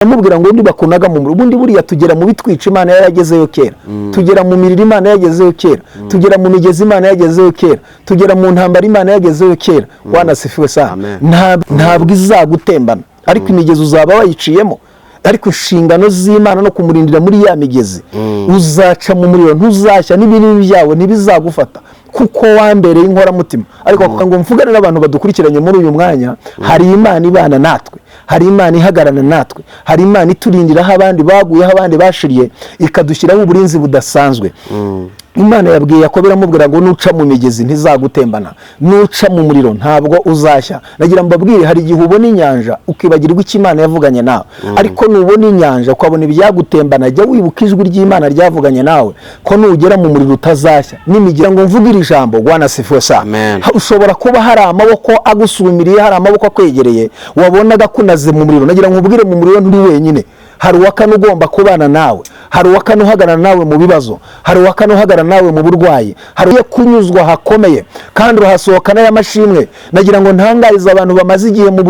amubwira ngo bakunaga mu ubundi buriya tugera mu bitwica Imana yaragezeyo kera tugera mu miriro Imana yagezeyo kera tugera mu migezi Imana yagezeyo kera tugera mu ntambara Imana yagezeyo kera wanasifiwe sana ntabwo izagutembana ariko imigezi uzaba wayiciyemo ariko inshingano z'Imana no kumurindira muri ya migezi uzaca mu muriro ntuzashya n'ibintu byawe ntibizagufata kuko wambereye inkora mutima ariko ngo mvugane n'abantu badukurikiranye muri uyu mwanya hari Imana ibana natwe hari Imana ihagarana natwe hari Imana iturindiraho abandi baguyeho abandi bashiriye ikadushyiraho uburinzi budasanzwe Imana yabwiye Yakobo iramubwira ngo nuca mu migezi ntizagutembana nuca mu muriro ntabwo uzashya nagira mbabwire hari igihe ubona inyanja ukibagirwa iki Imana yavuganye nawe ariko nubona inyanja ukabona ibyagutembana jya wibuka ijwi ry'Imana ryavuganye nawe ko nugera mu muriro utazashya nimigira ngo mvugire ijambo gwanasifiwe sa ushobora kuba hari amaboko agusumiriye hari amaboko akwegereye wabonaga kunaze mu muriro nagira ngo ubwire mu muriro nturi wenyine hari wakano ugomba kubana nawe hari wakano uhagarana nawe mu bibazo hari wakano uhagarana nawe mu burwayi hari kunyuzwa hakomeye kandi urahasohokana y'amashimwe nagira ngo ntangariza abantu bamaze igihe mu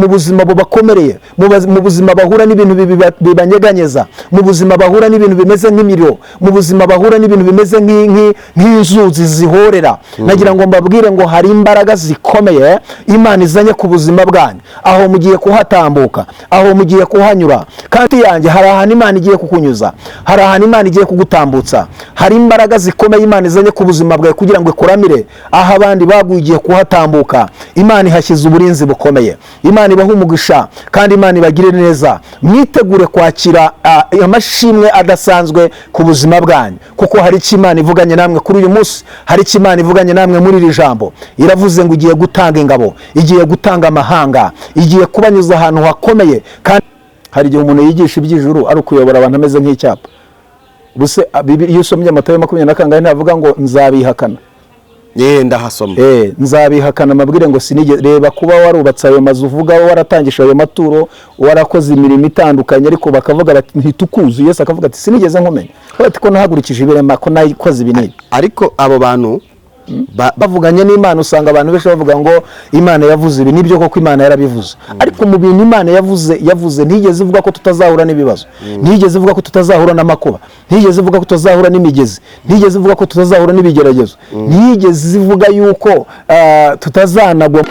buzima bubakomereye mu buzima bahura n'ibintu bibanyeganyeza mu buzima bahura n'ibintu bimeze nk'imiriro mu buzima bahura n'ibintu bimeze nk'inzuzi zihorera nagira ngo mbabwire ngo hari imbaraga zikomeye Imana izanye ku buzima bwanyu aho mugiye kuhatambuka aho mugiye kuhanyura kandi yanjye hari ahantu Imana igiye kukunyuza hari ahantu Imana igiye kugutambutsa hari imbaraga zikomeye Imana izanye ku buzima bwawe kugira ngo ikuramire aho abandi bagugiye kuhatambuka Imana ihashyize uburinzi bukomeye Imana ibaha umugisha kandi Imana ibagire neza mwitegure kwakira amashimwe adasanzwe ku buzima bwanyu kuko hari icyo Imana ivuganye namwe kuri uyu munsi hari icyo Imana ivuganye namwe muri iri jambo iravuze ngo igiye gutanga ingabo igiye gutanga amahanga igiye kubanyuza ahantu hakomeye kandi hari igihe umuntu yigisha iby'ijuru ari ukuyobora abantu ameze nk'icyapa buse iyo usomye Matayo 20 ntavuga ngo nzabihakana ndahasoma nzabihakana amabwire ngo sinigeze reba kuba warubatse ayo mazu uvuga waratangisha ayo maturo warakoze imirimo itandukanye ariko bakavuga bati ntitukuzi Yesu akavuga ati sinigeze nkomenya ati ko nahagurikije ibirema ko nayikoze ibinini ariko abo bantu bavuganye n'Imana usanga abantu benshi bavuga ngo Imana yavuze ibi nibyo koko Imana yarabivuze ariko mu bintu Imana yavuze ntigeze ivuga ko tutazahura n'ibibazo ntigeze ivuga ko tutazahura n'amakuba ntigeze ivuga ko tutazahura n'imigezi ntigeze ivuga ko tutazahura n'ibigeragezo ntigeze ivuga yuko tutazanagwa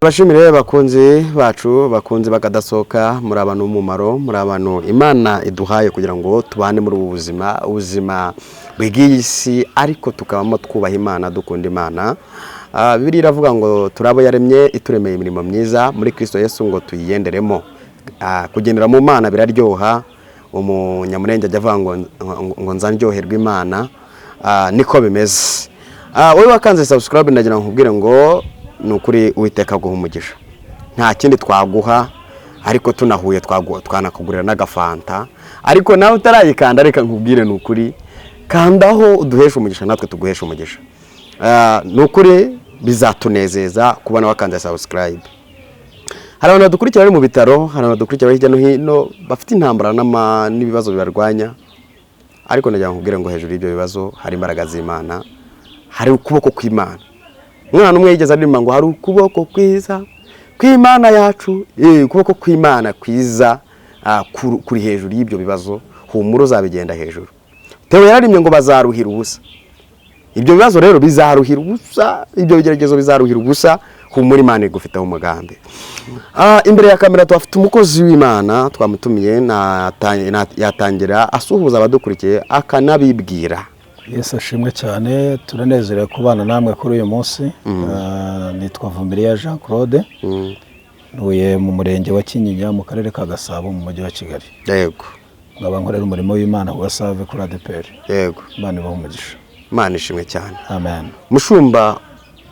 Bashimire bakunzi bacu bakunzi bakadasoka muri abantu umumaro muri abantu Imana iduhaye kugira ngo tubane muri ubuzima bw'isi ariko tukabamo twubaha Imana dukunda Imana Bibiliya iravuga ngo turabo yaremye ituremeye imirimo myiza muri Kristo Yesu ngo tuyiyenderemo kugendera mu Mana biraryoha umunyamurenge ajya avuga ngo nzanryoherwa Imana niko bimeze wowe wakanze subscribe ndagira nkubwire ngo nukuri Uwiteka guha umugisha nta kindi twaguha ariko tunahuye twanakugurira n'agafanta ariko nawe utarayikanda reka nkubwire nukuri kandaho uduhesha umugisha natwe tuguhesha umugisha nukuri bizatunezeza kubona wakanze subscribe hari abantu badukurikira bari mu bitaro hari abantu badukurikira hirya no hino bafite intambara n'ibibazo bibarwanya ariko ndagira nkubwire ngo hejuru y'ibyo bibazo hari imbaraga z'Imana hari ukuboko kw'Imana umwana umwe yigeze aririmba ngo hari ukuboko kwiza kw'Imana yacu ukuboko kw'Imana kwiza kuri hejuru y'ibyo bibazo humura uzabigenda hejuru Theo yararimye ngo bazaruhira ubusa ibyo bibazo rero bizaruhira ubusa ibyo bigeragezo bizaruhira ubusa humura Imana igufiteho umugambi imbere ya kamera twafite umukozi w'Imana twamutumiye yatangira asuhuza abadukurikiye akanabibwira Yesu ashimwe cyane turanezerewe kubana namwe kuri uyu munsi nitwa Vumbiriya Jean Claude ntuye mu murenge wa Kinyinya mu karere ka Gasabo mu mujyi wa Kigali yego nkaba nkorera umurimo w'Imana wa Save kuri ADPR yego Imana ibahe umugisha Imana ishimwe cyane amen mushumba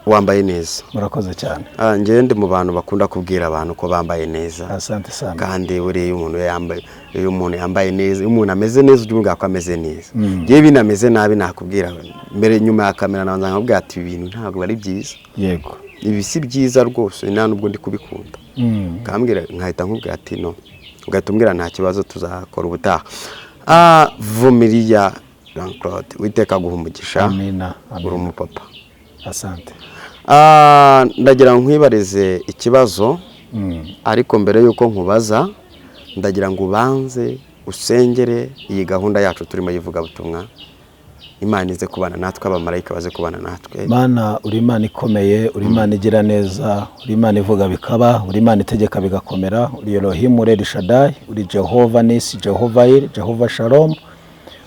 wambaye neza murakoze cyane njye ndi mu bantu bakunda kubwira abantu ko bambaye neza asante sana kandi uri umuntu yambaye neza iyo umuntu ameze neza ujye umubwira ko ameze neza ngiye binameze nabi nakubwira mbere nyuma ya kamera nabanza nkabwira ati ibi bintu ntabwo ari byiza yego ibi si byiza rwose nta nubwo ndi kubikunda kambwira nkahita nkubwira ati no ugahita umbwira nta kibazo tuzakora ubutaha Vumiriya Jean Claude witeka guha umugisha. Amina. Uri umupapa. Asante. Ndagira nkwibarize ikibazo, ariko mbere yuko nkubaza ndagira ngo ubanze usengere iyi gahunda yacu turimo yivuga butumwa. Imana ize kubana natwe, abamarayika baze kubana natwe. Mana, uri Imana ikomeye, uri Imana igira neza, uri Imana ivuga bikaba, uri Imana itegeka bigakomera, uri Elohim, uri El Shaddai, uri Jehova Nisi, Jehova Ir, Jehova Shalom.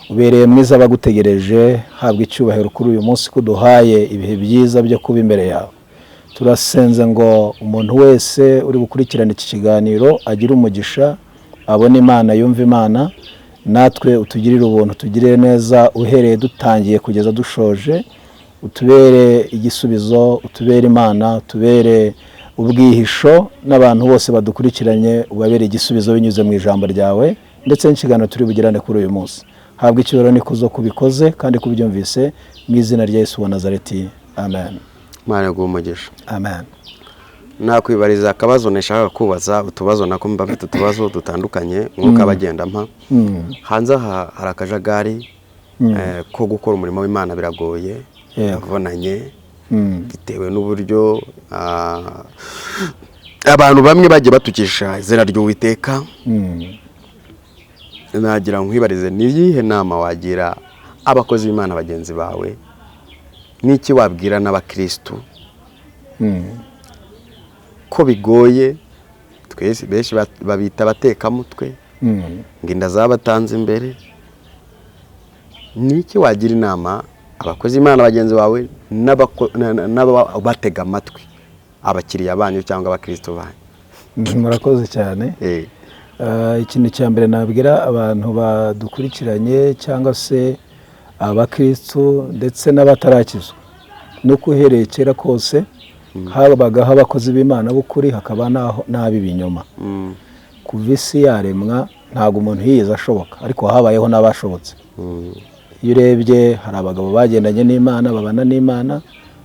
Ubereye mwiza abagutegereje, habwa icyubahiro kuri uyu munsi kuduhaye ibihe byiza byo kuba imbere yawe. Turasenze ngo umuntu wese uri gukurikirana iki kiganiro agira umugisha, abone Imana, yumve Imana, natwe utugirire ubuntu, tugirire neza uhereye dutangiye kugeza dushoje, utubere igisubizo, utubere Imana, utubere ubwihisho, n'abantu bose badukurikiranye ubabere igisubizo binyuze mu ijambo ryawe, ndetse n'ikiganiro turi bugirane kuri uyu munsi. Habwa icyubahiro nikuzo kubikoze kandi kubyumvise mu izina rya Yesu wa Nazareti. Amen. Imana iguhe umugisha. Amen. Nakwibariza akabazo nashaka kubaza, utubazo nako mba mfite utubazo dutandukanye nk'uko abagenda mpa. Hanze aha hari akajagari ko gukora umurimo w'Imana biragoye, bavunanye, bitewe n'uburyo abantu bamwe bagiye batukisha izina ry'Uwiteka. Nagira nkwibarize ni iyihe nama wagira abakozi b'Imana bagenzi bawe, n'iki wabwira n'abakristo ko bigoye? Twese benshi babita batekamutwe, ngo inda zabatanze imbere. Niki wagira inama abakozi b'Imana bagenzi bawe n'abatega amatwi abakiriya banyu cyangwa abakristo banyu? Murakoze cyane. Ikintu cya mbere nabwira abantu badukurikiranye cyangwa se abakristo ndetse n'abatarakizwa, no kuhereye kera kose habagaho abakozi b'Imana b'ukuri, hakaba n'ab'ibinyoma. Kuva isi yaremwa ntabwo umuntu yigeze ashoboka, ariko habayeho n'abashobotse. Iyo urebye hari abagabo bagendanye n'Imana, babana n'Imana,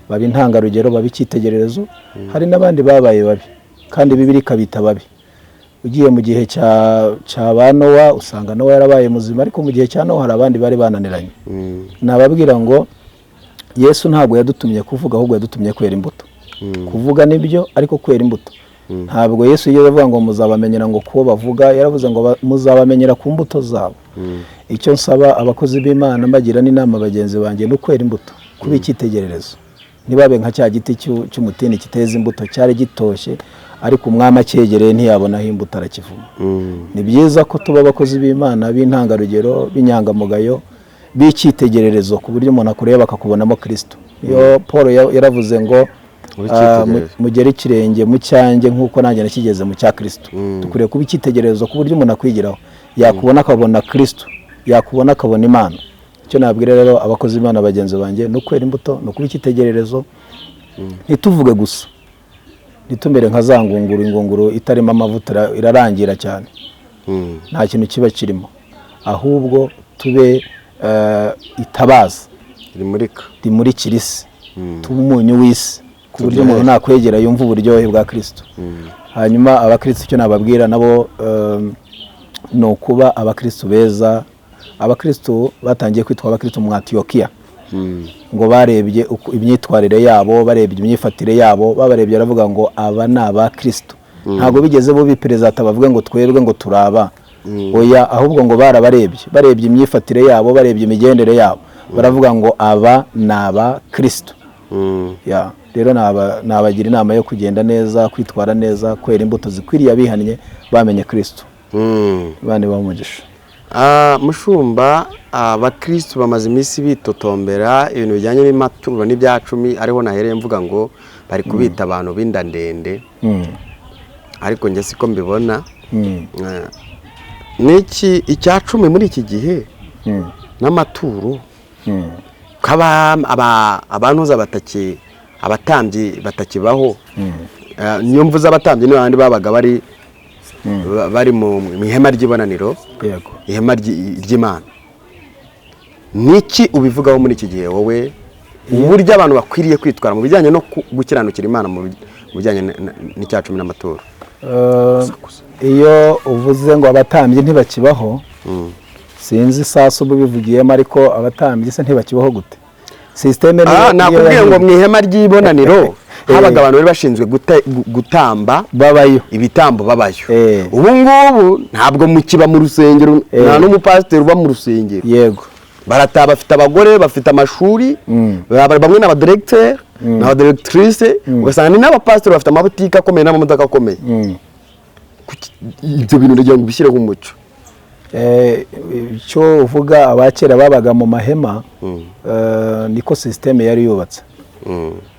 baba intangarugero, baba icyitegererezo. Hari n'abandi babaye babi kandi Bibiliya ikabita babi. Ugiye mu gihe cya ba Nowa usanga Nowa yarabaye muzima, ariko mu gihe cya Nowa hari abandi bari bananiranye. Nababwira ngo Yesu ntabwo yadutumye kuvuga, ahubwo yadutumye kwera imbuto. Kuvuga nibyo, ariko kwera imbuto. Ntabwo Yesu iyo yavuga ngo muzabamenyera ngo kubo bavuga, yaravuze ngo muzabamenyera ku mbuto zabo. Icyo nsaba abakozi b'Imana mbagira n'inama bagenzi banjye no kwera imbuto, kuba icyitegererezo. Ntibabe nka cya giti cy'umutini kiteza imbuto, cyari gitoshye ariko umwami acyegereye ntiyabonaho imbuto arakivuma. Ni byiza ko tuba abakozi b'Imana b'intangarugero, b'inyangamugayo, b'icyitegererezo, ku buryo umuntu akureba akakubonamo Kristo. Iyo Paul yaravuze ngo mugere ikirenge mu cyanjye nk'uko nanjye nakigeze mu cya Kristo. Dukwiriye kuba icyitegererezo ku buryo umuntu akwigiraho, yakubona akabona Kristo, yakubona akabona Imana. Icyo nabwira rero abakozi b'Imana bagenzi banjye no kwera imbuto, no kuba icyitegererezo. Ntituvuge gusa, nitumere nka za ingunguru itarimo amavuta irarangira cyane, nta kintu kiba kirimo, ahubwo tube itabaza rimurikira isi, tube umunyu w'isi, ku buryo umuntu nakwegera yumva uburyohe bwa Kristo. Hanyuma abakristo icyo nababwira nabo ni ukuba abakristo beza. Abakristo batangiye kwitwa abakristo mu Antiokia, ngo barebye imyitwarire yabo, barebye imyifatire yabo, babarebye aravuga ngo aba ni abakristo. Ntabwo bigeze bo biperezida bavuga ngo twebwe ngo turaba, oya, ahubwo ngo barebye imyifatire yabo, barebye imigendere yabo, baravuga ngo aba ni abakristo. Rero nabagira inama yo kugenda neza, kwitwara neza, kwera imbuto zikwiriye abihannye bamenye Kristo. Bane bamugisha. Mushumba, abakristo bamaze iminsi bitotombera ibintu bijyanye n'imaturo n'ibya 10, ariho nahereye mvuga ngo bari kubita abantu binda ndende, ariko njye siko mbibona. Niki icya 10 muri iki gihe n'amaturo kaba abantuza abatambyi batakibaho. Niyo mvuze abatambyi ni bandi babaga bari mu ihema ry'ibonaniro, ihema ry'Imana. Niki ubivugaho muri iki gihe wowe, uburyo abantu bakwiriye kwitwara mu bijyanye no gukiranukira Imana mu bijyanye n'icya 10 n'amaturo? Iyo uvuze ngo abatambyi ntibakibaho, sinzi isasu bivugiyemo ariko abatambyi se ntibakibaho gute systeme nakubwiye ngo mu ihema ry'ibonaniro habaga abantu bari bashinzwe gutamba babayo ibitambo babayo ubu ngubu ntabwo mukiba mu rusengero nta n'umupasiteri uba mu rusengero yego barataha bafite abagore bafite amashuri bamwe n'abadiregiteri n'abadiregitrise ugasanga ni n'abapasiteri bafite amabutike akomeye n'amamodoka akomeye ibyo bintu ndagira ngo bishyireho umuco icyo uvuga abakera babaga mu mahema niko systeme yari yubatse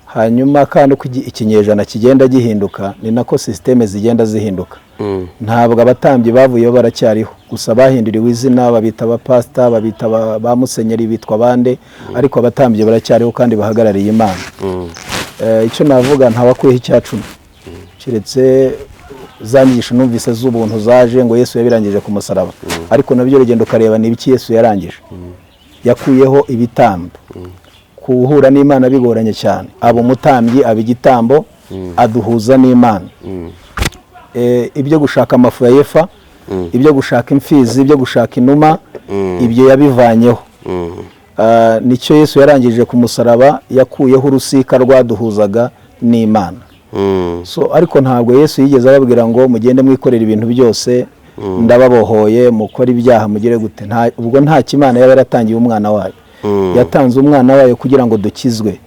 hanyuma kandi uko ikinyejana kigenda gihinduka ni nako systeme zigenda zihinduka ntabwo abatambyi bavuyeho baracyariho gusa bahinduriwe izina babita abapasita babita ba musenyeri bitwa bande ariko abatambyi baracyariho kandi bahagarariye Imana icyo navuga ntawakuyeho icyacumi kiretse za nyigisho numvise z'ubuntu zaje ngo Yesu yabirangije ku musaraba ariko nabyo urugendo kareba ni ibiki Yesu yarangije yakuyeho ibitambo kuhura n'Imana bigoranye cyane abo mutambyi abigitambo aduhuza n'Imana ibyo gushaka amafu ya Yefa ibyo gushaka imfizi ibyo gushaka inuma ibyo yabivanyeho nicyo Yesu yarangije ku musaraba yakuyeho urusika rwaduhuzaga n'Imana so ariko ntabwo Yesu yigeze ababwira ngo mugende mwikorera ibintu byose ndababohoye mukora ibyaha mugire gute ubwo nta kimana yaba yaratangiye umwana wayo yatanze umwana wayo kugira ngo dukizwe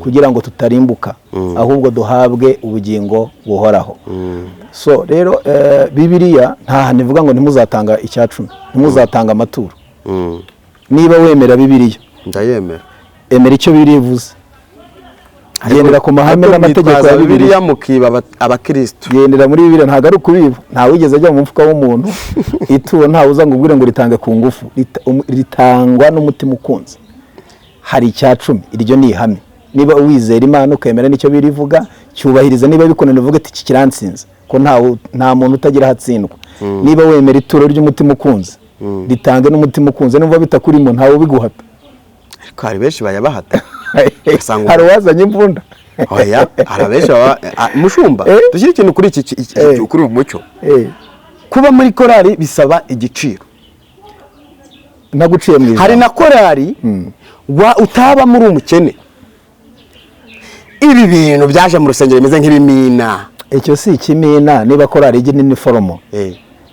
kugira ngo tutarimbuka ahubwo duhabwe ubugingo buhoraho so rero Bibiliya nta hantu ivuga ngo ntimuzatanga icyacumi ntimuzatanga amaturo niba wemera Bibiliya ndayemera emera icyo Bibiliya ivuze gendera ku mahame n'amategeko ya Bibiliya mukiba abakristo gendera muri Bibiliya ntago ari kubiba nta wigeze ajya mu mfuka w'umuntu ituro nta uza ngo ubwire ngo ritange ku ngufu ritangwa n'umutima ukunze hari icyacumi iryo ni ihame niba uwizera Imana ukemera nicyo birivuga cyubahiriza niba bikunaniye uvuga ati iki kiransinze ko nta muntu utagira hatsindwa niba wemera ituro ry'umutima ukunze ritange n'umutima ukunze numva bitakurimo ntawe ubiguhata ariko hari benshi bayabahata hari wazanye imvunda oya hari benshi mushumba dushyire ikintu kuri iki kuri umucyo kuba muri korali bisaba igiciro naguciye mwiza hari na korali utaba muri umukene ibi bintu byaje mu rusengero bimeze nk'ibimina icyo si ikimina niba korali igira iniforume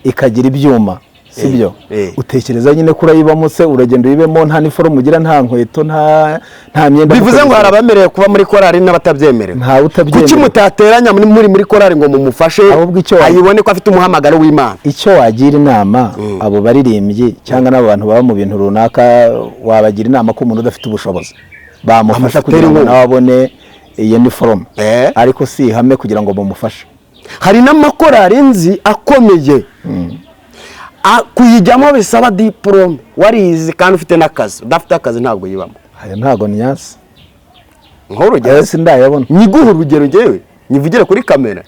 ikagira ibyuma sibyo utekereza nyine ko urayibamo se uragenda uyibemo nta niforume ugira nta nkweto nta myenda bivuze ngo hari abemerewe kuba muri korali n'abatabyemerewe nta utabyemerewe kuki mutateranya muri korali ngo mumufashe ayibone ko afite umuhamagaro w'Imana icyo wagira inama abo baririmbyi cyangwa n'abantu baba mu bintu runaka wabagira inama ko umuntu udafite ubushobozi bamufasha kugira ngo nawe abone iyo niforume ariko si ihame kugira ngo bamufashe hari n'amakorali nzi akomeye kuyijyamo bisaba diplome warize kandi ufite n'akazi udafite akazi ntabwo yibamo aya ntabwo nyasi nk'urugero sindayabona nyiguha urugero ngewe nyivugire kuri kamera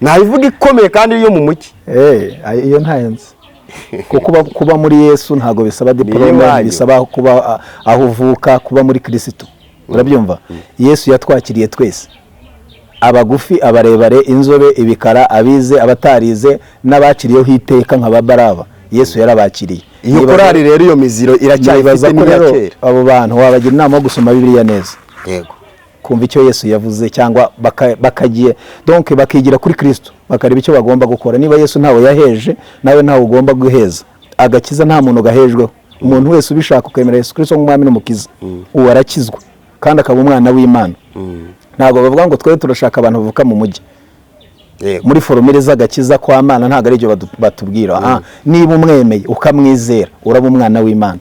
nayivuga ikomeye kandi iyo mu muki iyo ntayenze kuba muri Yesu ntabwo bisaba diplome bisaba kuba aho uvuka kuba muri Kristo urabyumva Yesu yatwakiriye twese abagufi abarebare inzobe ibikara abize abatarize n'abaciriyeho iteka nk'ababaraba Yesu yarabakiriye iyo korali rero iyo miziro iracyayifite n'iyakera abo bantu wabagira inama yo gusoma Bibiliya neza yego kumva icyo Yesu yavuze cyangwa bakagiye donc bakigira kuri Kristo bakareba icyo bagomba gukora niba Yesu ntawe yaheje nawe ntawe ugomba guheza agakiza nta muntu gahejweho umuntu wese ubishaka ukemera Yesu Kristo nk'umwami n'umukiza uwo arakizwa kandi akaba umwana w'Imana ntabwo bavuga ngo twe turashaka abantu bavuka mu mujyi muri forumire z'agakiza kwa Mana ntabwo ari byo batubwira niba umwemeye ukamwizera uraba umwana w'Imana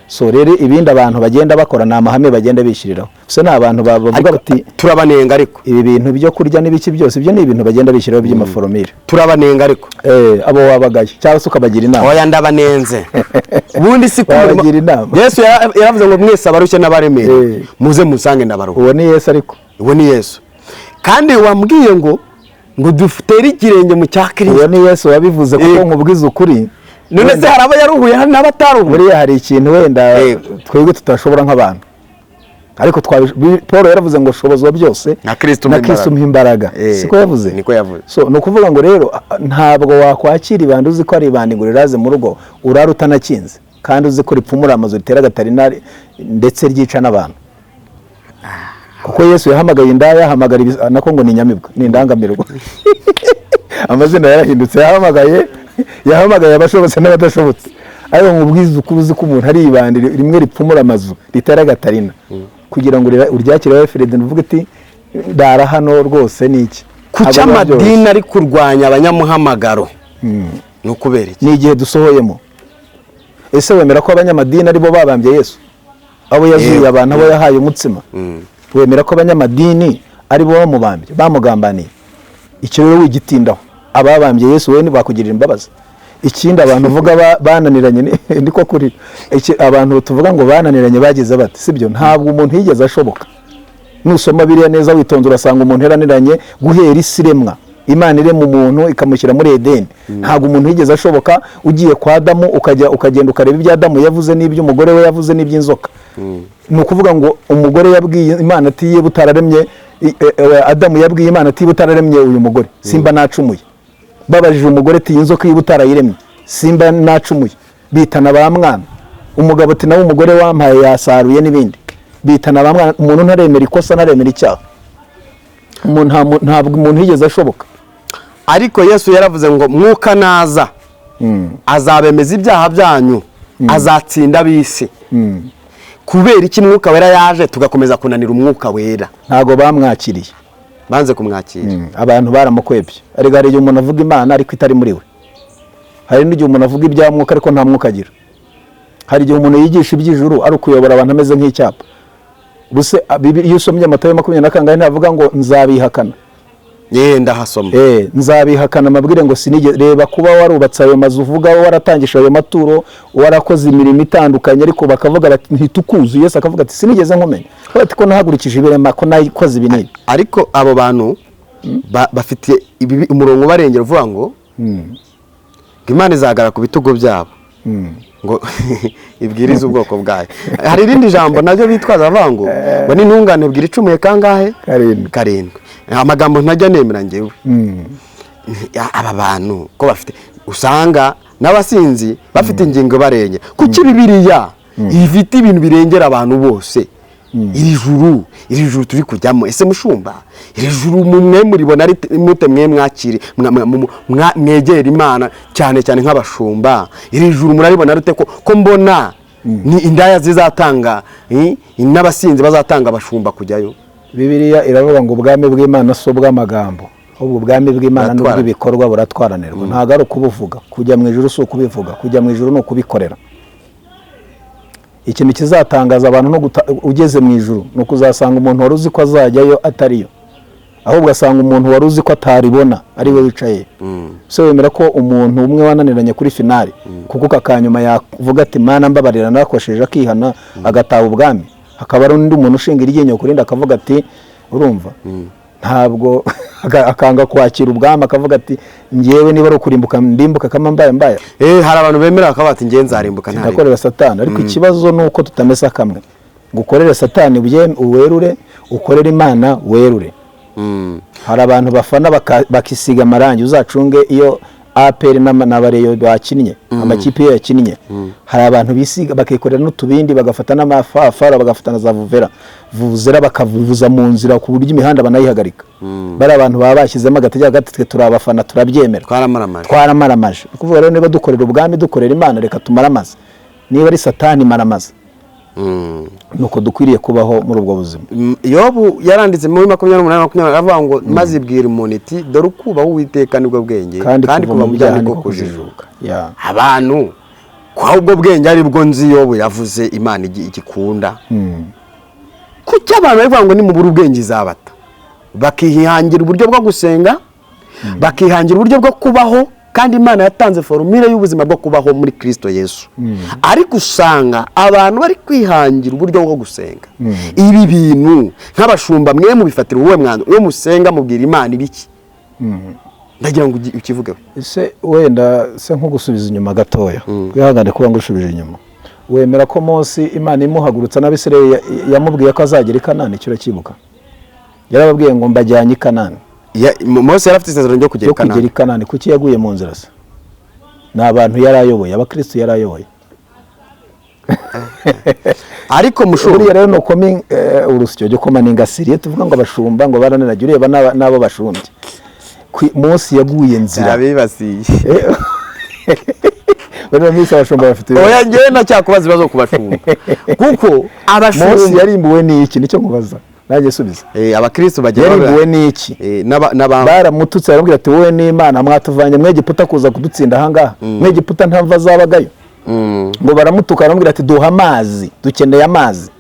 so rero ibindi abantu bagenda bakora ni amahame bagenda bishyiriraho so ni abantu bavuga bati turabanenga ariko ibi bintu byo kurya n'ibiki byose ibyo ni ibintu bagenda bishyiriraho by'amaforumire turabanenga ariko abo wabagaye cyangwa se ukabagira inama oya ndabanenze ubundi si kubagira inama Yesu yaravuze ngo mwese abarushye n'abaremereye muze musange ndabaruha uwo ni Yesu ariko uwo ni Yesu kandi wambwiye ngo dutere ikirenge mu cya Kristo uwo ni Yesu wabivuze kuko nkubwiza ukuri none se hari aba yaruhuye hari n'abataruhuye buriya hari ikintu wenda twebwe tutashobora nk'abantu ariko Paul yaravuze ngo shobozwa byose na Kristo umpa imbaraga, siko yavuze? Niko yavuze. So ni ukuvuga ngo rero ntabwo wakwakira ibandi uzi ko ari ibandi ngo riraze mu rugo urara utanakinze, kandi uzi ko ripfumura amazu ritera gatarinari ndetse ryica n'abantu. Kuko Yesu yahamagaye indaya, yahamagara nako ngo ni inyamibwa, ni indangamirwa. Amazina yarahindutse, yahamagaye abashobotse n'abadashobotse. Ariko nkubwiza uko uzi ko umuntu ari ibandi rimwe ripfumura amazu ritera gatarina, kugira ngo uryakire wowe Fred uvuge ati dara hano rwose ni iki. Kuki amadini ari kurwanya abanyamuhamagaro? Ni ukubera iki? Ni igihe dusohoyemo. Ese wemera ko abanyamadini ari bo babambye Yesu, abo yazuye abantu, abo yahaye umutsima? Wemera ko abanyamadini ari bo bamubambye, bamugambaniye? Icyo rero wigitindaho. Ababambye Yesu we ntibakugirira imbabazi. Ikindi abantu uvuga bananiranye ndiko kuri abantu tuvuga ngo bananiranye bagize bati, sibyo? Ntabwo umuntu yigeze ashoboka. Nusoma biriya neza witonze urasanga umuntu yaraniranye guhera isiremwa. Imana irema umuntu ikamushyira muri Edeni. Ntabwo umuntu yigeze ashoboka. Ugiye kwa Adamu ukagenda ukareba ibyo Adamu yavuze n'ibyo umugore we yavuze n'iby'inzoka. Ni ukuvuga ngo umugore yabwiye Imana ati ye butararemye, Adamu yabwiye Imana ati butararemye uyu mugore simba nacumuye. Babajije umugore ati inzoka y'ubutarayiremye simba nacumuye. Bitana ba mwana. Umugabo ati nawe umugore wampaye yasaruye n'ibindi. Bitana ba mwana. Umuntu ntaremera ikosa, ntaremera icyaha. Ntabwo umuntu yigeze ashoboka. Ariko Yesu yaravuze ngo mwuka naza azabemeza ibyaha byanyu, azatsinda ab'isi. Kubera iki mwuka wera yaje tugakomeza kunanira umwuka wera? Ntago bamwakiriye, banze kumwakira. Abantu baramukwebye. Ariko hari igihe umuntu avuga Imana ariko itari muri we. Hari n'igihe umuntu avuga ibya mwuka ariko nta mwuka agira. Hari igihe umuntu yigisha iby'ijuru ari ukuyobora abantu ameze nk'icyapa. Buse iyo usomye Matayo 20 ntavuga ngo nzabihakana. Ndahasoma. Nzabihakana amabwire ngo sinigeze. Reba kuba warubatse ayo mazu uvuga waratangisha ayo maturo, warakoze imirimo itandukanye, ariko bakavuga bati ntitukuzi. Yesu akavuga ati sinigeze nkumenya. Ati ko nahagurikije ibirema, ko nayikoze ibinini. Ariko abo bantu bafite umurongo barengera uvuga ngo Imana izagara ku bitugo byabo ngo ibwiriza ubwoko bwayo. Hari irindi jambo nabyo bitwaza bavuga ngo n'intungane bwira icumuye kangahe? Karindwi. Amagambo ntajya nemera ngewe. Aba bantu ko bafite usanga n'abasinzi bafite ingingo barenge. Kuki Bibiliya ifite ibintu birengera abantu bose? Iri juru turi kujyamo, ese mushumba, iri juru mumwe muribona mute mwe mwakiri mwegera Imana cyane cyane nk'abashumba? Iri juru muraribona rute ko mbona ni indaya zizatanga n'abasinzi bazatanga abashumba kujyayo? Bibiliya iravuga ngo ubwami bw'Imana so bw'amagambo, ahubwo ubwami bw'Imana n'ubw'ibikorwa buratwaranirwa. Ntago ari ukubuvuga. Kujya mu ijuru si ukubivuga, kujya mu ijuru ni ukubikorera. Ikintu kizatangaza abantu no ugeze mu ijuru no kuzasanga umuntu wari uzi ko azajyayo atariyo, ahubwo asanga umuntu wari uzi ko ataribona ari we wicaye. So wemera ko umuntu umwe wananiranye kuri finali kuko kakanyuma yavuga ati Mana mbabarira nakosheje akihana agataha ubwami, hakaba ari undi muntu ushinga iryinyo kurindi akavuga ati urumva ntabwo akanga kwakira ubwami akavuga ati ngewe niba ari ukurimbuka ndimbuka kama mbaya. Hari abantu bemera akaba ati ngiye nzarimbuka ntari ndakorera Satani. Ariko ikibazo nuko tutamesa kamwe. Gukorera Satani uwerure, ukorera Imana werure. Hari abantu bafana bakisiga amarangi. Uzacunge iyo APR n'abareyo bakinnye, amakipe yo yakinnye, hari abantu bisiga bakikorera n'utubindi, bagafata n'amafara, bagafata na za vuvuzera bakavuza mu nzira ku buryo imihanda banayihagarika. Bari abantu baba bashyizemo agategeko gatitwe turabafana turabyemera, twaramaramaje. Kuvuga rero niba dukorera ubwami dukorera Imana, reka tumaramaze. Niba ari Satani maramaze. Nuko dukwiriye kubaho muri ubwo buzima. Yobu yaranditse muri 28 avuga ngo maze ibwira umuntu iti dore ukubaho Uwiteka nibwo bwenge kandi kuva mu byaha niko kujijuka. Abantu kwa ubwo bwenge ari bwo nzi Yobu yavuze Imana igikunda. Kuki abantu bavuga ngo ni mu buru bwenge izabata, bakihangira uburyo bwo gusenga, bakihangira uburyo bwo kubaho, kandi Imana yatanze formule y'ubuzima bwo kubaho muri Kristo Yesu. Ariko usanga abantu bari kwihangira uburyo bwo gusenga. Ibi bintu nk'abashumba mwe mu bifatira uwe mwanzo yo musenga mubwira Imana ibiki? Ndagira ngo ukivugeho. Ese wenda se nko gusubiza inyuma gatoya. Kwihangane kuba ngushubije inyuma. wemera ko Mose Imana imuhagurutsa n'Abisirayeli yamubwiye ko azagera i Kanani? Icyo urakibuka? Yarababwiye ngo mbajyanye i Kanani. Mose yarafite isezerano ryo kugera i Kanani. Kuki yaguye mu nzira se? Ni abantu yarayoboye, abakristo yarayoboye. Ariko mushumba buriya rero nuko urusyo ryo koma n'ingasiriye tuvuga ngo abashumba ngo barananajye ureba nabo bashumbye. Mose yaguye nzira abibasiye. Bari Mose abashumba bafite. Oya ngewe nacyakubaza ibibazo ku bashumba. Kuko abashumba Mose yarimbuwe n'iki? Nicyo nkubaza. Nanjye subiza. Abakristo bagira yarimbuwe n'iki? Baramututse arambwira ati wowe n'Imana mwatuvanye mu Egiputa kuza kudutsinda ahangaha. Mu Egiputa ntamva zabagayo. Ngo baramutuka arambwira ati duha amazi, dukeneye amazi.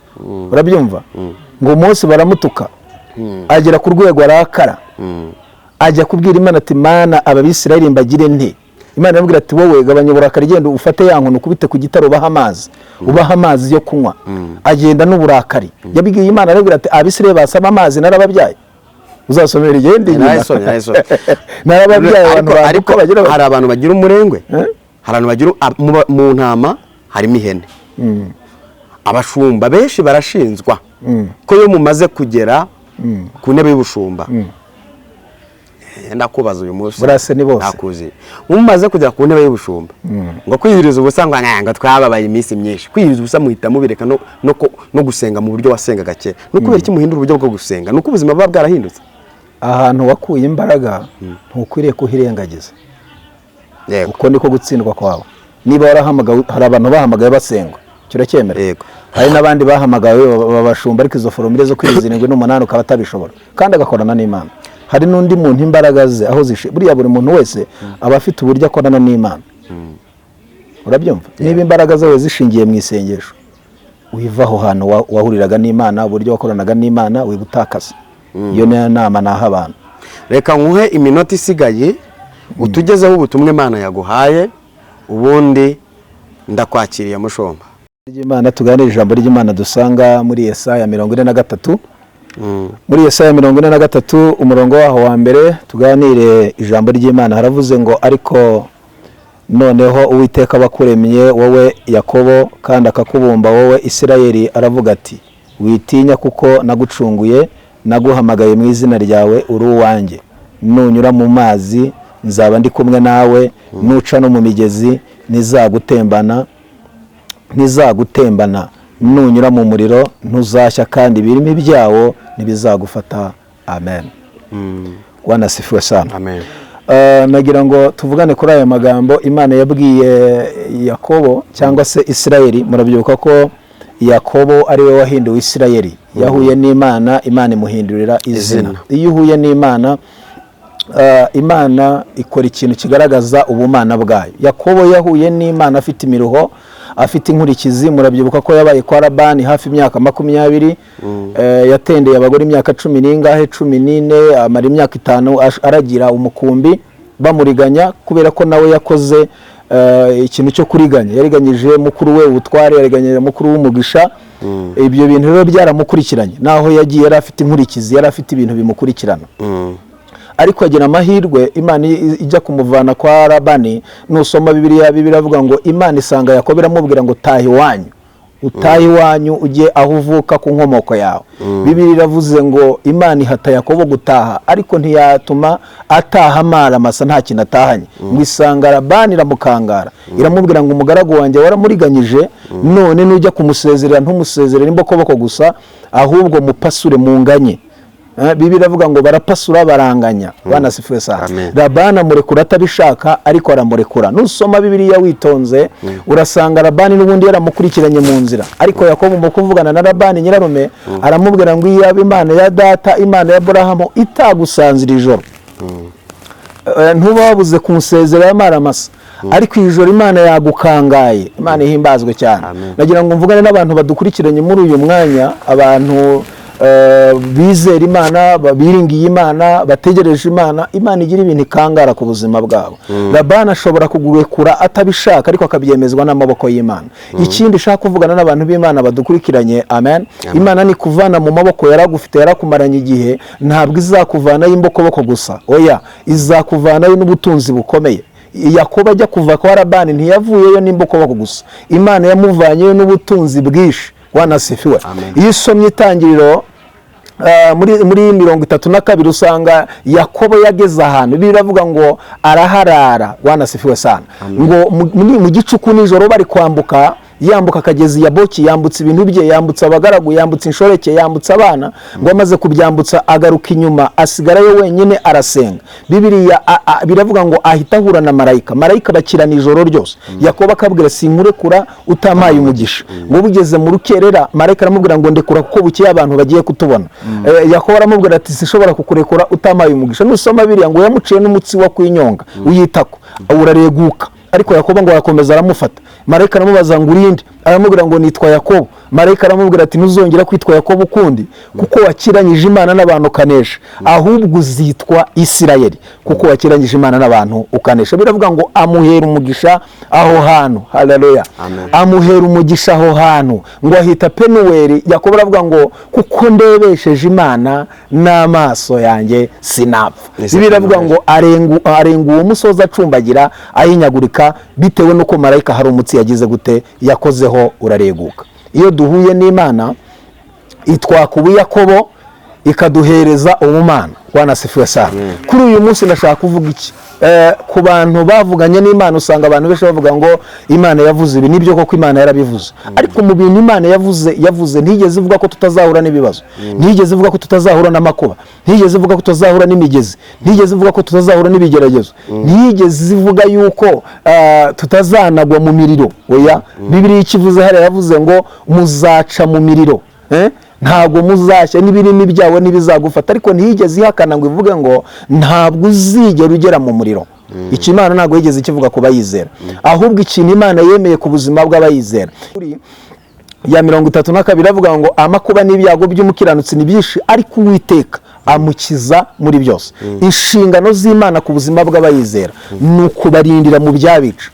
Urabyumva? Ngo Mose baramutuka. Agera ku rwego arakara. Ajya kubwira Imana ati Mana ababisirayeli mbagire nte? Imana iramubwira ati wowe gabanya uburakari, genda ufate ya nkono ukubite ku gitaro ubaha amazi. Ubaha amazi yo kunywa. Agenda n'uburakari. Yabwiye Imana arabwira ati abisirayeli basaba amazi narababyaye. Uzasomera igende nyina. Narababyaye abantu ariko hari abantu bagira umurengwe. Hari abantu bagira mu ntama harimo ihene. Abashumba benshi barashinzwa ko iyo mumaze kugera ku ntebe y'ubushumba. Ndakubaza uyu munsi burase ni bose nakuzi mumaze kujya ku ntebe y'ubushumba ngo kwihiriza ubusangwa ngo twababaye iminsi myinshi. Kwihiriza ubusa muhita mubireka no gusenga mu buryo wasengaga kera. No kubera iki muhindura uburyo bwo gusenga? Nuko ubuzima buba bwarahindutse. Ahantu wakuye imbaraga ntukwiriye kuhirengagiza. Uko niko gutsindwa kwawe. Niba warahamagawe, hari abantu bahamagaye basengwa, cyuracyemera. Hari n'abandi bahamagawe babashumba ariko izo foromire zo kwizirindwe n'umunani ukaba atabishobora kandi agakorana n'Imana. Hari n'undi muntu imbaraga ze aho zishe. Buriya buri muntu wese aba afite uburyo akorana n'Imana. Urabyumva? Niba imbaraga zawe zishingiye mu isengesho, wivaho hano wahuriraga n'Imana, uburyo wakoranaga n'Imana wibutakaza. Iyo ni nama naha abantu. Reka nkuhe iminota isigaye utugezeho ubutumwe Imana yaguhaye, ubundi ndakwakiriye mushomba. Imana tuganira ijambo ry'Imana dusanga muri Yesaya 43. Muri Yesaya 43 umurongo waho wa mbere tuganire ijambo ry'Imana. Haravuze ngo ariko noneho Uwiteka bakuremye wowe Yakobo kandi akakubumba wowe Isirayeli aravuga ati witinya kuko nagucunguye, naguhamagaye mu izina ryawe uri uwanjye. Nunyura mu mazi nzaba ndi kumwe nawe, nuca no mu migezi ntizagutembana, nunyura mu muriro ntuzashya kandi ibirimi byawo ntibizagufata. Amen. Bwana asifiwe sana. Amen. Nagira ngo tuvugane kuri aya magambo Imana yabwiye Yakobo cyangwa se Isirayeli. Murabyuka ko Yakobo ari we wahinduwe Isirayeli. Yahuye n'Imana, Imana imuhindurira izina. Iyo uhuye n'Imana, Imana ikora ikintu kigaragaza ubumana bwayo. Yakobo yahuye n'Imana afite imiruho, afite inkurikizi. Murabyibuka ko yabaye kwa Labani hafi imyaka 20. Yatendeye abagore imyaka 14 amara imyaka 5 aragira umukumbi bamuriganya kubera ko nawe yakoze ikintu cyo kuriganya. Yariganyije mukuru we ubutware, yariganyije mukuru w'umugisha. Ibyo bintu rero byaramukurikiranye naho yagiye yari afite inkurikizi, yari afite ibintu bimukurikirana. Ariko agira amahirwe Imana ijya kumuvana kwa Labani. Nusoma Bibiliya avuga ngo Imana isanga Yakobo iramubwira ngo taha iwanyu, utaha iwanyu ujye aho uvuka ku nkomoko yawe. Bibiliya iravuze ngo Imana ihata Yakobo gutaha ariko ntiyatuma ataha amara masa nta kintu atahanye. Ngo isanga Labani iramukangara iramubwira ngo umugaragu wanjye waramuriganyije, none nujya kumusezerera ntumusezerere imbokoboko gusa ahubwo mupasure munganye. Bibiliya iravuga ngo barapasura baranganya. Bwana asifiwe sana. Labani amurekura atabishaka ariko aramurekura. Nusoma Bibiliya witonze urasanga Labani n'ubundi yaramukurikiranye mu nzira. Ariko Yakobo mu kuvugana na Labani nyirarume aramubwira ngo iyaba Imana ya data, Imana ya Aburahamu itagusanzira ijoro, ntuba wabuze kumusezerera amara masa. Ariko ijoro Imana yagukangaye. Imana ihimbazwe cyane. Nagira ngo mvugane n'abantu badukurikiranye muri uyu mwanya, abantu bizera Imana, biringiye Imana, bategereje Imana. Imana igira ibintu ikangara ku buzima bwabo. Labani ashobora kugurekura atabishaka ariko akabyemezwa n'amaboko y'Imana. Ikindi shaka kuvugana n'abantu b'Imana badukurikiranye. Amen. Imana ni kuvana mu maboko yaragufite yarakumaranye igihe, ntabwo izakuvana y'imbokoboko gusa, oya izakuvana n'ubutunzi bukomeye, Yakobo ajya kuva kwa Labani ntiyavuyeyo n'imbokoboko gusa, Imana yamuvanyeyo n'ubutunzi bwinshi. Wanasifiwe. Iyo usomye Itangiriro muri 32 usanga Yakobo yageze ahantu biravuga ngo araharara. Wanasifiwe sana. Ngo mu gicuku nijoro bari kwambuka, yambuka akagezi Yaboki, yambutse ibintu bye, yambutse abagaragu, yambutse inshoreke, yambutse abana, ngo amaze kubyambutsa agaruka inyuma asigarayo wenyine arasenga. Bibiliya biravuga ngo ahita ahura na marayika bakirana ijoro ryose. Yakobo akabwira sinkurekura utamaye umugisha. Ngo bugeze mu rukerera marayika aramubwira ngo ndekura kuko bukiye abantu bagiye kutubona. Yakobo aramubwira ati sishobora kukurekura utamaye umugisha. Nusoma Bibiliya ngo yamuciye n'umutsi wa kwinyonga uyitako urareguka, ariko Yakobo ngo yakomeza aramufata. Marayika aramubaza ngo urinde, aramubwira ngo nitwa Yakobo. Marayika aramubwira ati ntuzongera kwitwa Yakobo ukundi, kuko wakiranyije Imana n'abantu ukanesha, ahubwo uzitwa Isirayeli, kuko wakiranyije Imana n'abantu ukanesha. Biravuga ngo amuhera umugisha aho hantu. Haleluya. Amuhera umugisha aho hantu, ngo ahita Penuweli. Yakobo aravuga ngo kuko ndebesheje Imana n'amaso yanjye sinapfa. Biravuga ngo arenga uwo musozi acumbagira ahinyagurika, bitewe nuko marayika hari umutsi yagize gute yakozeho urareguka. Iyo duhuye n'Imana itwaka ubuyakobo ikaduhereza ubumana. Wanasifiwe sana. Kuri uyu munsi ndashaka kuvuga iki? Ku bantu bavuganye n'Imana usanga abantu benshi bavuga ngo Imana yavuze ibi. Nibyo koko Imana yarabivuze, ariko mu bintu Imana yavuze ntigeze ivuga ko tutazahura n'ibibazo, ntigeze ivuga ko tutazahura n'amakuba, ntigeze ivuga ko tutazahura n'imigezi, ntigeze ivuga ko tutazahura n'ibigeragezo, ntigeze ivuga yuko tutazanagwa mu miriro. Oya, Bibiliya ikivuze hariya yavuze ngo muzaca mu miriro, ntabwo muzashya n'ibirimi byawe ntibizagufata, ariko ntiyigeze ihakana ngo ivuge ngo ntabwo uzigera ugera mu muriro. Iki Imana ntabwo yigeze ikivuga ku bayizera, ahubwo ikintu Imana yemeye ku buzima bw'abayizera. Ya 32 avuga ngo amakuba n'ibyago by'umukiranutsi ni byinshi, ariko Uwiteka amukiza muri byose. Inshingano z'Imana ku buzima bw'abayizera ni ukubarindira mu byabica.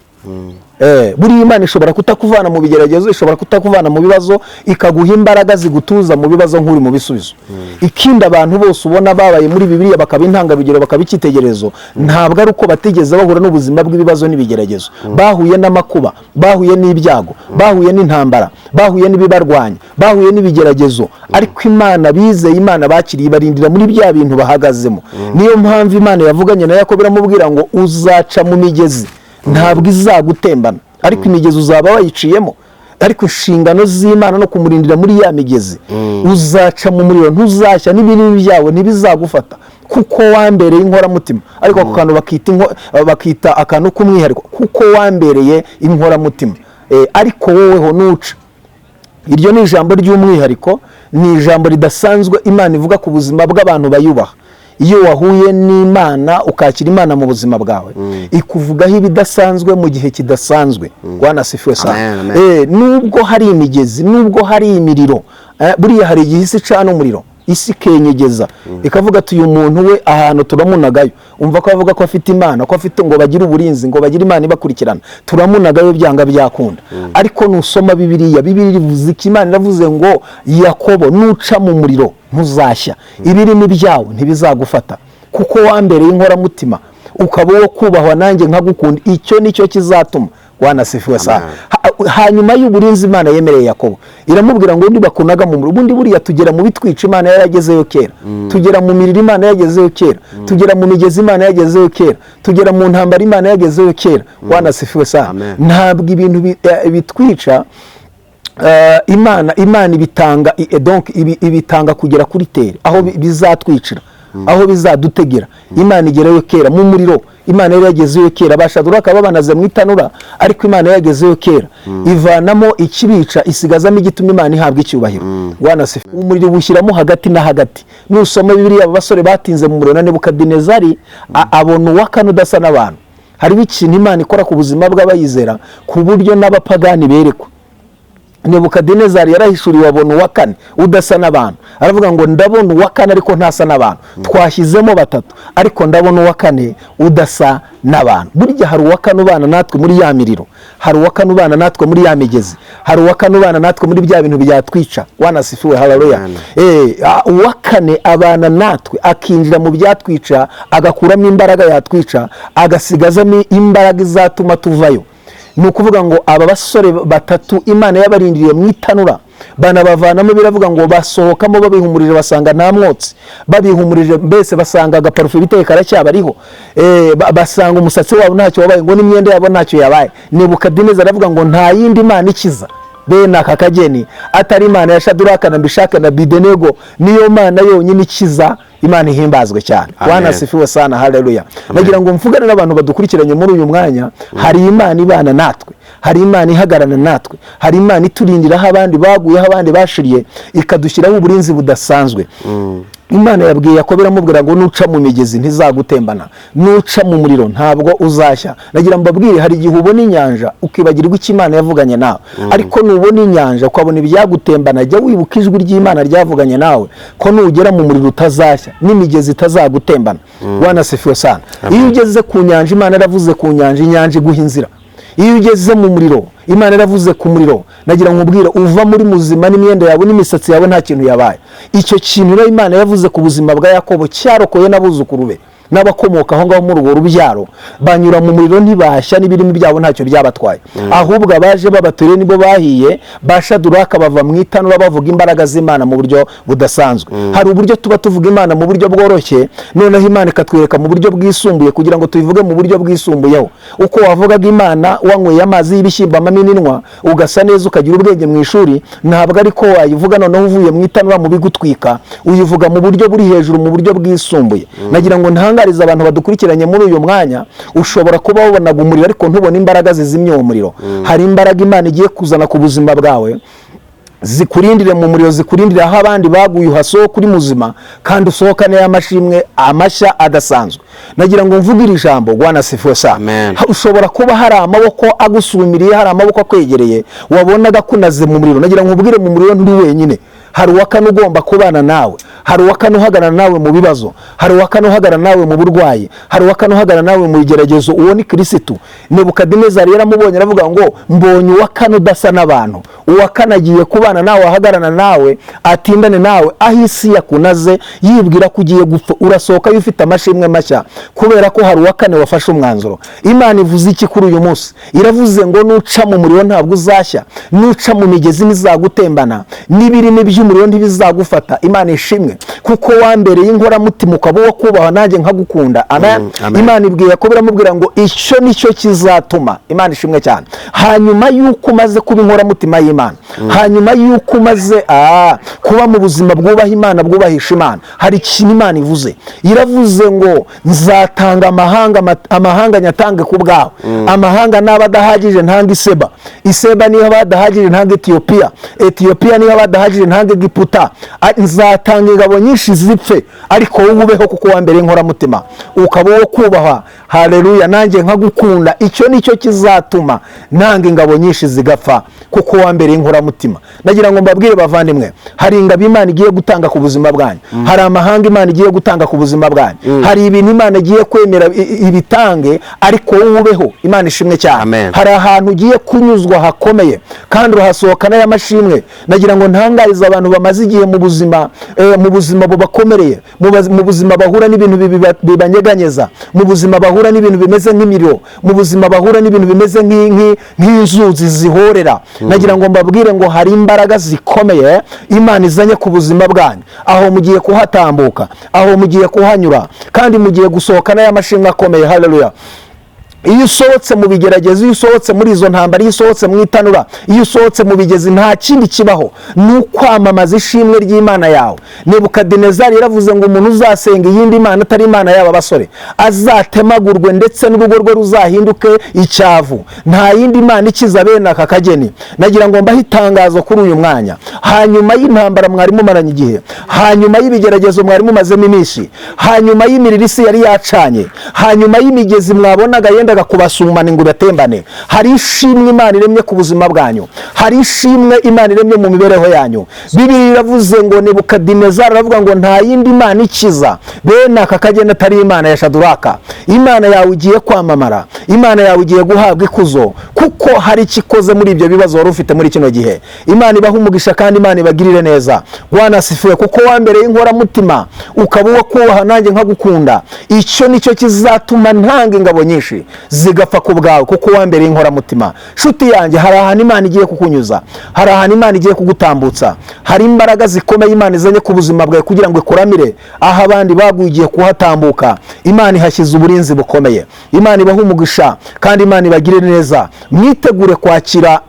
Buri Imana ishobora kutakuvana mu bigeragezo, ishobora kutakuvana mu bibazo, ikaguha imbaraga zigutuza mu bibazo nk'uri mu bisubizo. Ikindi abantu bose ubona babaye muri Bibiliya bakaba intangarugero bakaba icyitegererezo, ntabwo ari uko batigeze bahura n'ubuzima bw'ibibazo n'ibigeragezo. Bahuye n'amakuba, bahuye n'ibyago, bahuye n'intambara, bahuye n'ibibarwanya, bahuye n'ibigeragezo, ariko Imana bizeye, Imana bakiriye barindira muri bya bintu bahagazemo. Niyo mpamvu Imana yavuganye na Yakobo iramubwira ngo uzaca mu migezi, ntabwo izagutembana, ariko imigezi uzaba wayiciyemo. Ariko inshingano z'Imana no kumurindira muri ya migezi. Uzaca mu muriro, ntuzashya n'ibirimi byawe ntibizagufata, kuko wambereye inkoramutima. Ariko ako kantu bakita akantu k'umwihariko, kuko wambereye inkoramutima. Ariko woweho nuca. Iryo ni ijambo ry'umwihariko, ni ijambo ridasanzwe Imana ivuga ku buzima bw'abantu bayubaha. Iyo wahuye n'Imana ukakira Imana mu buzima bwawe, ikuvugaho ibidasanzwe mu gihe kidasanzwe. Wanasifiwe sana. Nubwo hari imigezi, nubwo hari imiriro, buriya hari igihe isi icana umuriro, isi kenyegeza ikavuga ati uyu muntu we ahantu turamunagayo. Umva ko avuga ko afite Imana, ko afite ngo bagire uburinzi, ngo bagire Imana ibakurikirana, turamunagayo byanga byakunda. Ariko nusoma Bibiliya ivuze ko Imana iravuze ngo Yakobo nuca mu muriro ntuzashya, ibirimi byawe ntibizagufata, kuko wambereye inkoramutima, ukaba wo kubahwa nanjye nkagukunda. Icyo nicyo kizatuma. Wanasifiwe sana. Hanyuma y'uburinzi Imana yemereye Yakobo, iramubwira ngo nibakunaga mu muriro. Ubundi buriya tugera mu bitwica Imana yaragezeyo kera, tugera mu miriro Imana yagezeyo kera, tugera mu migezi Imana yagezeyo kera, tugera mu ntambara Imana yagezeyo kera. Wanasifiwe sana. Ntabwo ibintu bitwica Imana ibitanga, donc ibitanga kugera kuri tere aho bizatwicira, aho bizadutegera. Imana igerayo kera mu muriro, Imana yari yagezeyo kera. Bashaduraka babanaze mu itanura, ariko Imana yagezeyo kera, ivanamo ikibica isigazamo igituma Imana ihabwa icyubahiro. Wanasifiwe. Umuriro bushyiramo hagati na hagati. Nusoma Bibiliya abasore batinze mu muriro na Nebukadinezari abona uwakane udasa n'abantu. Hariho ikintu Imana ikora ku buzima bw'abayizera ku buryo n'abapagani berekwa. Nebukadinezari yarahishuriwe abona uwa kane udasa n'abantu, aravuga ngo ndabona uwa kane ariko ntasa n'abantu, twashyizemo batatu ariko ndabona uwa kane udasa n'abantu. Burya hari uwa kane ubana natwe muri ya miriro, hari uwa kane ubana natwe muri ya migezi, hari uwa kane ubana natwe muri bya bintu byatwica. Wanasifiwe, haleluya. Uwa kane abana natwe akinjira mu byatwica, agakuramo imbaraga yatwica, agasigazamo imbaraga izatuma tuvayo. Ni ukuvuga ngo aba basore batatu Imana yabarindiriye mu itanura, banabavanamo, biravuga ngo basohokamo babihumurije basanga nta mwotsi, babihumurije mbese basanga agaparufe biteye karacyabariho, basanga umusatsi wabo ntacyo wabaye, ngo n'imyenda yabo ntacyo yabaye. Nebukadinezari aravuga ngo nta yindi Mana ikiza bene aka kageni atari Imana ya Shaduraka na Meshaki na Abedenego, niyo Mana yonyine ikiza. Imana ihimbazwe cyane. Wanasifiwe sana, haleluya. Nagira ngo mvugane n'abantu badukurikiranye muri uyu mwanya, hari Imana ibana natwe, hari Imana ihagarana natwe, hari Imana iturindiraho abandi baguyeho, abandi bashiriye, ikadushyiraho uburinzi budasanzwe. Imana yabwiye Yakobo iramubwira ngo nuca mu migezi ntizagutembana, nuca mu muriro ntabwo uzashya. Nagira mbabwire, hari igihe ubona inyanja ukibagirwa icyo Imana yavuganye nawe, ariko nubona inyanja ukabona ibyagutembana, jya wibuka ijwi ry'Imana ryavuganye nawe ko nugera mu muriro utazashya, n'imigezi itazagutembana. Wanasifiwe sana. Iyo ugeze ku nyanja, Imana yaravuze ku nyanja, inyanja iguha inzira. Iyo ugeze mu muriro, Imana yaravuze ku muriro. Nagira nkubwire, uva muri muzima n'imyenda yawe n'imisatsi yawe nta kintu yabaye. Icyo kintu rero Imana yavuze ku buzima bwa Yakobo cyarokoye n'abuzukuru be n'abakomoka aho ngaho muri urwo rubyaro, banyura mu muriro ntibashya, n'ibirimi byabo ntacyo byabatwaye, ahubwo abaje babaturiye nibo bahiye. Ba Shaduraka bava mu itanura bavuga imbaraga z'Imana mu buryo budasanzwe. Hari uburyo tuba tuvuga Imana mu buryo bworoshye, noneho Imana ikatwereka mu buryo bwisumbuye kugira ngo tubivuge mu buryo bwisumbuyeho. Uko wavugaga Imana wanyweye amazi y'ibishyimbo amaminwa ugasa neza ukagira ubwenge mu ishuri, ntabwo ariko wayivuga noneho uvuye mu itanura mu bigutwika, uyivuga mu buryo buri hejuru, mu buryo bwisumbuye. Nagira ngo ntangariza abantu badukurikiranye muri uyu mwanya, ushobora kuba wabonaga umuriro ariko ntubone imbaraga zizimya uwo muriro. Hari imbaraga Imana igiye kuzana ku buzima bwawe, zikurindire mu muriro, zikurindire aho abandi baguye, uhasohoka uri muzima kandi usohokane y'amashimwe amashya adasanzwe. Nagira ngo mvuge iri jambo, Wanasifiwe sana. Ushobora kuba hari amaboko agusumiriye, hari amaboko akwegereye, wabonaga kunaze mu muriro. Nagira ngo ubwire, mu muriro nturi wenyine, hari uwa kane ugomba kubana nawe, hari uwa kane uhagarara nawe mu bibazo, hari uwa kane uhagarara nawe mu burwayi, hari uwa kane uhagarara nawe mu bigeragezo. Uwo ni Kristo. Nebukadinezari yaramubonye aravuga ngo mbonye uwa kane udasa n'abantu, uwa kane agiye kubana nawe, ahagararana nawe, atindane nawe aho isi yakunaze, yibwira ko ugiye gupfa, urasohoka ufite amashimwe mashya kubera ko hari uwa kane wafashe umwanzuro. Imana ivuze iki kuri uyu munsi? Iravuze ngo nuca mu muriro ntabwo uzashya, nuca mu migezi ntizagutembana, n'ibirimi by'umuriro ntibizagufata. Imana ishimwe kuko wambereye inkoramutima, ukaba wo kubaha nanjye nkagukunda. Amen. Imana ibwiye Yakobo iramubwira ngo icyo nicyo kizatuma. Imana ishimwe cyane. Hanyuma yuko umaze kuba inkoramutima y'Imana, hanyuma yuko umaze kuba mu buzima bwubaha Imana, bwubahisha Imana, hari ikintu Imana ivuze. Iravuze ngo nzatanga amahanga nyatange ku bwawe. Amahanga n'aba adahagije ntanga Iseba, Iseba niho badahagije ntanga Etiyopiya, Etiyopiya niho badahagije ntanga Egiputa. Nzatanga ingabo nyinshi zipfe ariko wowe ubeho kuko wambereye inkoramutima, ukaba wo kubaha. Haleluya. Nanjye nkagukunda, icyo nicyo kizatuma nanga ingabo nyinshi zigapfa kuko wambereye inkoramutima. Nagira ngo mbabwire bavandimwe, hari ingabo Imana igiye gutanga ku buzima bwanyu, hari amahanga Imana igiye gutanga ku buzima bwanyu, hari ibintu Imana igiye kwemera ibitange ariko wowe ubeho. Imana ishimwe cyane. Hari ahantu ugiye kunyuzwa hakomeye kandi urahasohokana y'amashimwe. Nagira ngo ntangarize abantu bamaze igihe mu buzima bubakomereye, mu buzima bahura n'ibintu bibanyeganyeza, mu buzima bahura n'ibintu bimeze nk'imiriro, mu buzima bahura n'ibintu bimeze nk'inzuzi zihorera. Nagira ngo mbabwire ngo hari imbaraga zikomeye Imana izanye ku buzima bwanyu, aho mugiye kuhatambuka, aho mugiye kuhanyura kandi mugiye gusohokana y'amashimwe akomeye. Haleluya. Iyo usohotse mu bigeragezo, iyo usohotse muri izo ntambara, iyo usohotse mu itanura, iyo usohotse mu bigezi, nta kindi kibaho ni ukwamamaza ishimwe ry'Imana yawe. Nebukadinezari yaravuze ngo umuntu uzasenga iyindi Mana atari Imana y'aba basore azatemagurwe ndetse n'urugo rwe ruzahinduke icyavu. Nta yindi Mana ikiza bene aka kageni. Nagira ngo mbahe itangazo kuri uyu mwanya, hanyuma y'intambara mwari mumaranye igihe, hanyuma y'ibigeragezo mwari mumazemo iminsi, hanyuma y'imiriro isi yari yacanye, hanyuma y'imigezi mwabonaga yenda yendaga kubasumana ngo ibatembane. Hari ishimwe Imana iremye ku buzima bwanyu, hari ishimwe Imana iremye mu mibereho yanyu. Bibiliya iravuze ngo Nebukadinezari aravuga ngo nta yindi Imana ikiza bene aka kagenda atari Imana ya Shaduraka. Imana yawe igiye kwamamara, Imana yawe igiye guhabwa ikuzo, kuko hari ikikoze muri ibyo bibazo wari ufite muri kino gihe. Imana ibaha umugisha kandi Imana ibagirire neza. Bwana asifiwe, kuko wambereye inkoramutima ukaba uwo kubaha nanjye nkagukunda. Icyo nicyo kizatuma ntanga ingabo nyinshi zigapfa ku bwawe, kuko wambereye inkoramutima. Nshuti yanjye, hari ahantu Imana igiye kukunyuza, hari ahantu Imana igiye kugutambutsa, hari imbaraga zikomeye Imana izanye ku buzima bwawe kugira ngo ikuramire aho abandi baguye ugiye kuhatambuka. Imana ihashyize uburinzi bukomeye. Imana ibaha umugisha kandi Imana ibagirire neza. Mwitegure kwakira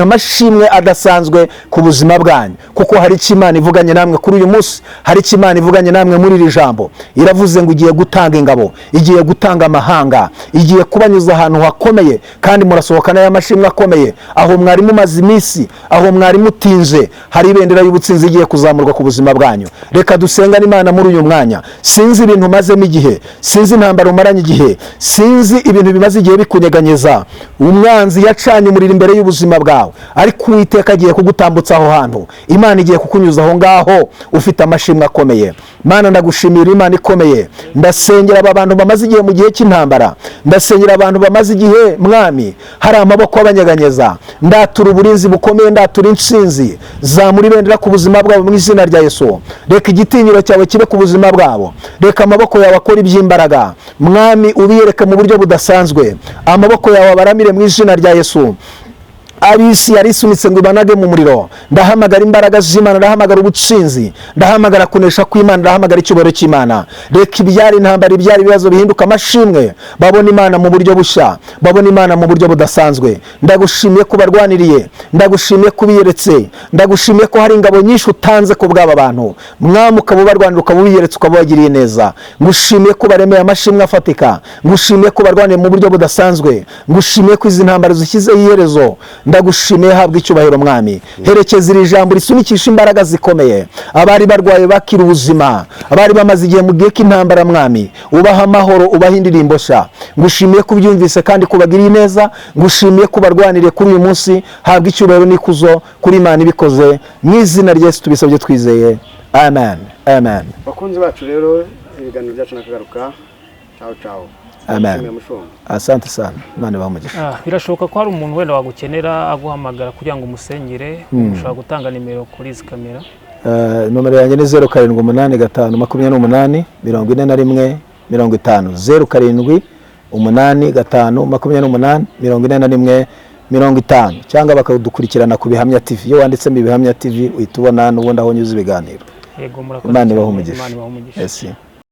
amashimwe adasanzwe ku buzima bwanyu, kuko hari icyo Imana ivuganye namwe kuri uyu munsi, hari icyo Imana ivuganye namwe muri iri jambo. Iravuze ngo igiye gutanga ingabo, igiye gutanga amahanga, igiye kubanyuza ahantu hakomeye, kandi murasohokana y'amashimwe akomeye. Aho mwari mumaze iminsi, aho mwari mutinze, hari ibendera y'ubutsinzi igiye kuzamurwa ku buzima bwanyu. Reka dusengane Imana muri uyu mwanya. Sinzi ibintu umazemo igihe, sinzi intambara umaranye igihe, sinzi ibintu bimaze igihe bikunyeganyeza. Umwanzi yacanye umuriro imbere y'ubuzima bwawe, ariko Uwiteka agiye kugutambutsa aho hantu. Imana igiye kukunyuza aho ngaho ufite amashimwe akomeye. Mana, ndagushimira Imana ikomeye. Ndasengera aba bantu bamaze igihe mu gihe cy'intambara, ndasengera abantu bamaze igihe Mwami hari amaboko abanyeganyeza. Ndatura uburinzi bukomeye, ndatura intsinzi. Zamura ibendera ku buzima bwabo mu izina rya Yesu. Reka igitinyiro cyawe kibe ku buzima bwabo, reka amaboko yawe akora iby'imbaraga. Mwami, ubiyereke mu buryo budasanzwe, amaboko yawe abaramire mu izina rya Yesu. Abisi yarisunitse ngo ibanage mu muriro. Ndahamagara imbaraga z'Imana, ndahamagara ubutsinzi, ndahamagara kunesha kw'Imana, ndahamagara icyubahiro cy'Imana. Reka ibyari intambara, ibyari ibibazo bihinduka amashimwe. Babona Imana mu buryo bushya, babona Imana mu buryo budasanzwe. Ndagushimiye ko barwaniriye, ndagushimiye ko biyeretse, ndagushimiye ko hari ingabo nyinshi utanze ku bw'aba bantu. Mwami, ukaba ubarwanira, ukaba ubiyeretse, ukaba ubagiriye neza. Ngushimiye ko baremeye amashimwe afatika, ngushimiye ko barwaniye mu buryo budasanzwe, ngushimiye ko izi ntambara zishyizeho iherezo. Ndagushimiye, habwa icyubahiro Mwami. Herekeza iri jambo risunikisha imbaraga zikomeye. Abari barwaye bakira ubuzima, abari bamaze igihe mu gihe k'intambara Mwami, ubaha amahoro, ubaha indirimbo nshya. Ngushimiye ko ubyumvise kandi kubagiriye neza. Ngushimiye ko barwaniriye kuri uyu munsi. Habwa icyubahiro n'ikuzo kuri Imana ibikoze mu izina rya Yesu tubisabye twizeye, amen, amen. Bakunzi bacu rero, ibiganiro byacu nakagaruka. Ciao ciao. Amen. Asante sana. Imana ibamugisha. Birashoboka ko hari umuntu wenda wagukenera aguhamagara kugira ngo umusenyere, ushobora gutanga nimero kuri izi kamera. Nomero yanjye ni 0785284150, 0785284150, cyangwa bakadukurikirana ku Bihamya TV. Iyo wanditsemo Ibihamya TV uhita ubona n'ubundi aho nyuze ibiganiro. Yego, murakoze. Imana ibahe umugisha. Yes.